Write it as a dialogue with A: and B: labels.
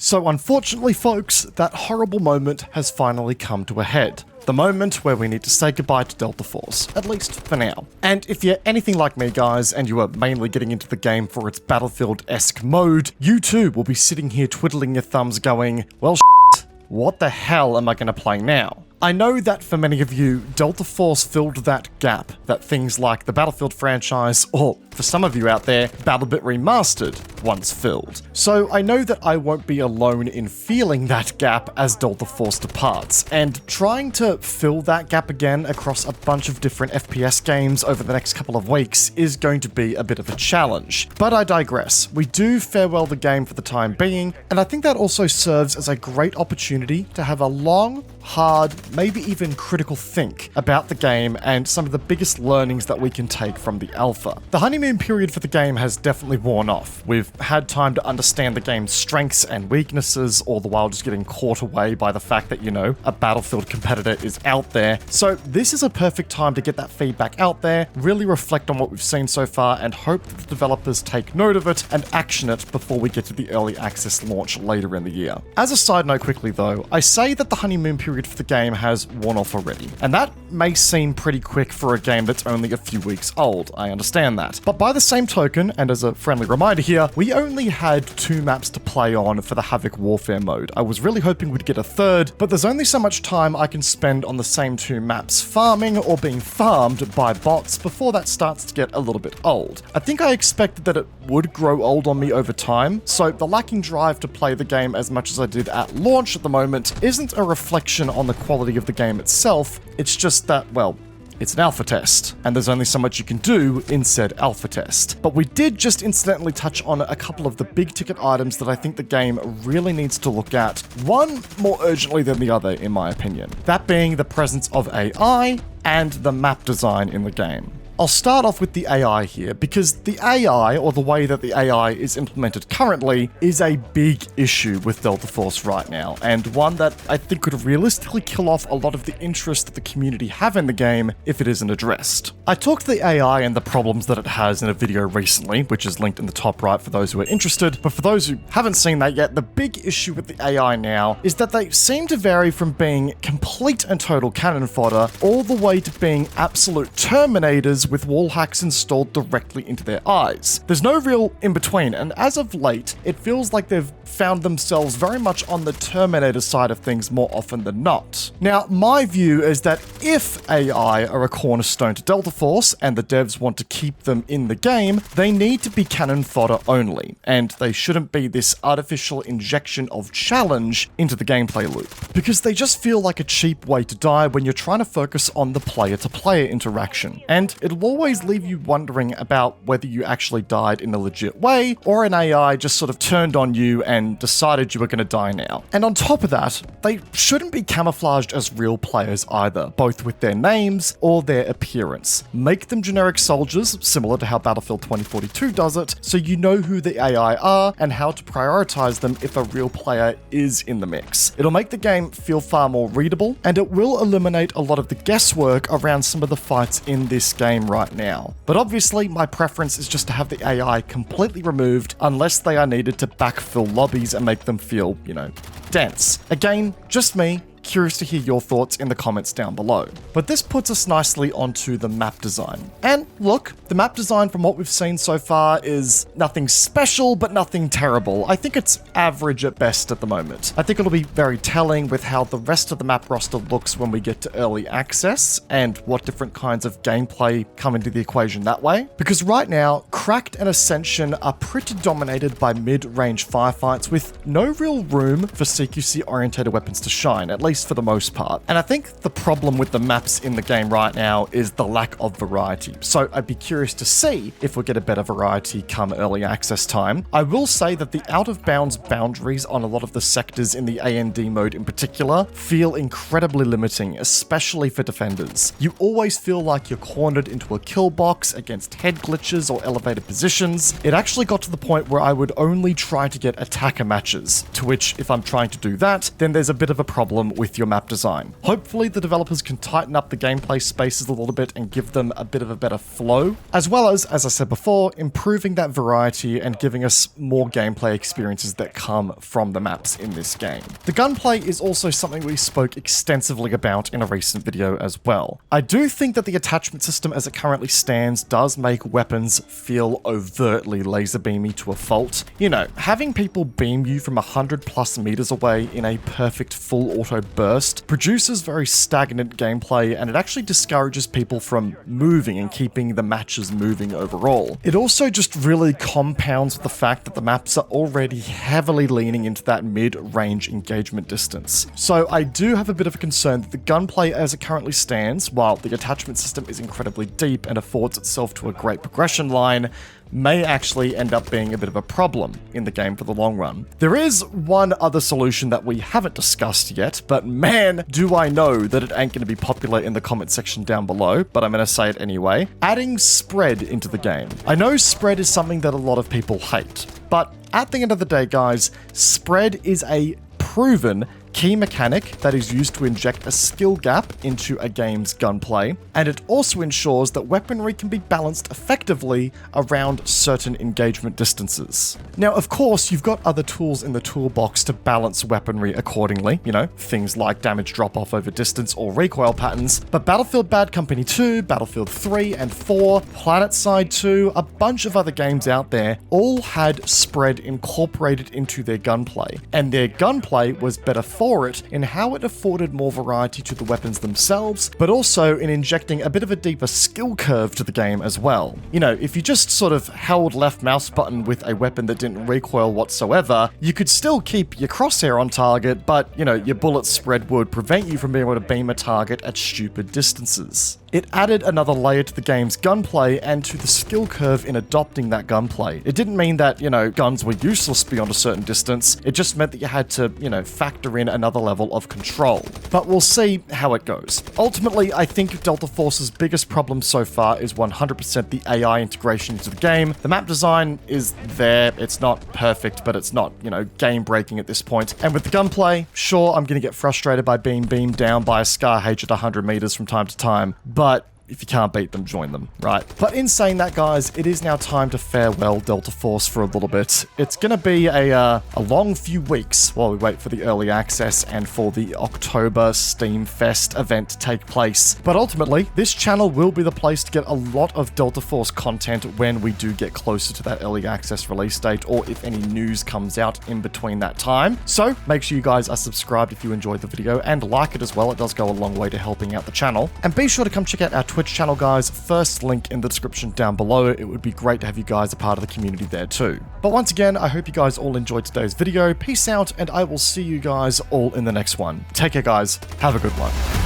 A: So unfortunately folks, that horrible moment has finally come to a head. The moment where we need to say goodbye to Delta Force, at least for now. And if you're anything like me guys, and you are mainly getting into the game for its Battlefield-esque mode, you too will be sitting here twiddling your thumbs going, well shit, what the hell am I going to play now? I know that for many of you, Delta Force filled that gap that things like the Battlefield franchise, or for some of you out there, BattleBit Remastered, once filled. So I know that I won't be alone in feeling that gap as Delta Force departs, and trying to fill that gap again across a bunch of different FPS games over the next couple of weeks is going to be a bit of a challenge. But I digress. We do farewell the game for the time being, and I think that also serves as a great opportunity to have a long, hard, maybe even critical think about the game and some of the biggest learnings that we can take from the alpha. The honeymoon period for the game has definitely worn off. We've had time to understand the game's strengths and weaknesses, all the while just getting caught away by the fact that, you know, a Battlefield competitor is out there. So this is a perfect time to get that feedback out there, really reflect on what we've seen so far, and hope that the developers take note of it and action it before we get to the early access launch later in the year. As a side note quickly though, I say that the honeymoon period for the game has worn off already, and that may seem pretty quick for a game that's only a few weeks old, I understand that. But by the same token, and as a friendly reminder here, we only had 2 maps to play on for the Havoc Warfare mode. I was really hoping we'd get a third, but there's only so much time I can spend on the same 2 maps farming or being farmed by bots before that starts to get a little bit old. I think I expected that it would grow old on me over time, so the lacking drive to play the game as much as I did at launch at the moment isn't a reflection on the quality of the game itself, it's just that, well, it's an alpha test, and there's only so much you can do in said alpha test. But we did just incidentally touch on a couple of the big ticket items that I think the game really needs to look at, one more urgently than the other in my opinion. That being the presence of AI and the map design in the game. I'll start off with the AI here, because the AI, or the way that the AI is implemented currently, is a big issue with Delta Force right now, and one that I think could realistically kill off a lot of the interest that the community have in the game if it isn't addressed. I talked the AI and the problems that it has in a video recently, which is linked in the top right for those who are interested, but for those who haven't seen that yet, the big issue with the AI now is that they seem to vary from being complete and total cannon fodder all the way to being absolute Terminators with wall hacks installed directly into their eyes. There's no real in-between, and as of late, it feels like they've found themselves very much on the Terminator side of things more often than not. Now, my view is that if AI are a cornerstone to Delta Force, and the devs want to keep them in the game, they need to be cannon fodder only, and they shouldn't be this artificial injection of challenge into the gameplay loop, because they just feel like a cheap way to die when you're trying to focus on the player-to-player interaction, and it'll always leave you wondering about whether you actually died in a legit way, or an AI just sort of turned on you and decided you were going to die now. And on top of that, they shouldn't be camouflaged as real players either, both with their names or their appearance. Make them generic soldiers, similar to how Battlefield 2042 does it, so you know who the AI are and how to prioritize them if a real player is in the mix. It'll make the game feel far more readable, and it will eliminate a lot of the guesswork around some of the fights in this game right now. But obviously, my preference is just to have the AI completely removed unless they are needed to backfill lobbies and make them feel, you know, dense. Again, just me. Curious to hear your thoughts in the comments down below. But this puts us nicely onto the map design. And look, the map design from what we've seen so far is nothing special, but nothing terrible. I think it's average at best at the moment. I think it'll be very telling with how the rest of the map roster looks when we get to early access, and what different kinds of gameplay come into the equation that way. Because right now, Cracked and Ascension are pretty dominated by mid-range firefights with no real room for CQC-oriented weapons to shine, at least for the most part. And I think the problem with the maps in the game right now is the lack of variety. So I'd be curious to see if we'll get a better variety come early access time. I will say that the out-of-bounds boundaries on a lot of the sectors in the AMD mode in particular feel incredibly limiting, especially for defenders. You always feel like you're cornered into a kill box against head glitches or elevated positions. It actually got to the point where I would only try to get attacker matches, to which if I'm trying to do that, then there's a bit of a problem with with your map design. Hopefully the developers can tighten up the gameplay spaces a little bit and give them a bit of a better flow, as well as I said before, improving that variety and giving us more gameplay experiences that come from the maps in this game. The gunplay is also something we spoke extensively about in a recent video as well. I do think that the attachment system as it currently stands does make weapons feel overtly laser beamy to a fault. You know, having people beam you from 100+ meters away in a perfect full auto burst produces very stagnant gameplay, and it actually discourages people from moving and keeping the matches moving overall. It also just really compounds the fact that the maps are already heavily leaning into that mid-range engagement distance. So I do have a bit of a concern that the gunplay as it currently stands, while the attachment system is incredibly deep and affords itself to a great progression line, may actually end up being a bit of a problem in the game for the long run. There is one other solution that we haven't discussed yet, but man, do I know that it ain't going to be popular in the comment section down below, but I'm going to say it anyway. Adding spread into the game. I know spread is something that a lot of people hate, but at the end of the day, guys, spread is a proven key mechanic that is used to inject a skill gap into a game's gunplay, and it also ensures that weaponry can be balanced effectively around certain engagement distances. Now, of course, you've got other tools in the toolbox to balance weaponry accordingly, you know, things like damage drop-off over distance or recoil patterns, but Battlefield Bad Company 2, Battlefield 3 and 4, PlanetSide 2, a bunch of other games out there all had spread incorporated into their gunplay, and their gunplay was better for it in how it afforded more variety to the weapons themselves, but also in injecting a bit of a deeper skill curve to the game as well. You know, if you just sort of held left mouse button with a weapon that didn't recoil whatsoever, you could still keep your crosshair on target, but, you know, your bullet spread would prevent you from being able to beam a target at stupid distances. It added another layer to the game's gunplay and to the skill curve in adopting that gunplay. It didn't mean that, you know, guns were useless beyond a certain distance, it just meant that you had to, you know, factor in another level of control. But we'll see how it goes. Ultimately, I think Delta Force's biggest problem so far is 100% the AI integration into the game. The map design is there, it's not perfect, but it's not, you know, game-breaking at this point. And with the gunplay, sure, I'm gonna get frustrated by being beamed down by a Scar H at 100 meters from time to time, but if you can't beat them, join them, right? But in saying that, guys, it is now time to farewell Delta Force for a little bit. It's going to be a long few weeks while we wait for the early access and for the October Steam Fest event to take place. But ultimately, this channel will be the place to get a lot of Delta Force content when we do get closer to that early access release date, or if any news comes out in between that time. So make sure you guys are subscribed if you enjoyed the video, and like it as well. It does go a long way to helping out the channel. And be sure to come check out our Twitch channel, guys. First link in the description down below. It would be great to have you guys a part of the community there too. But once again, I hope you guys all enjoyed today's video. Peace out, and I will see you guys all in the next one. Take care, guys. Have a good one.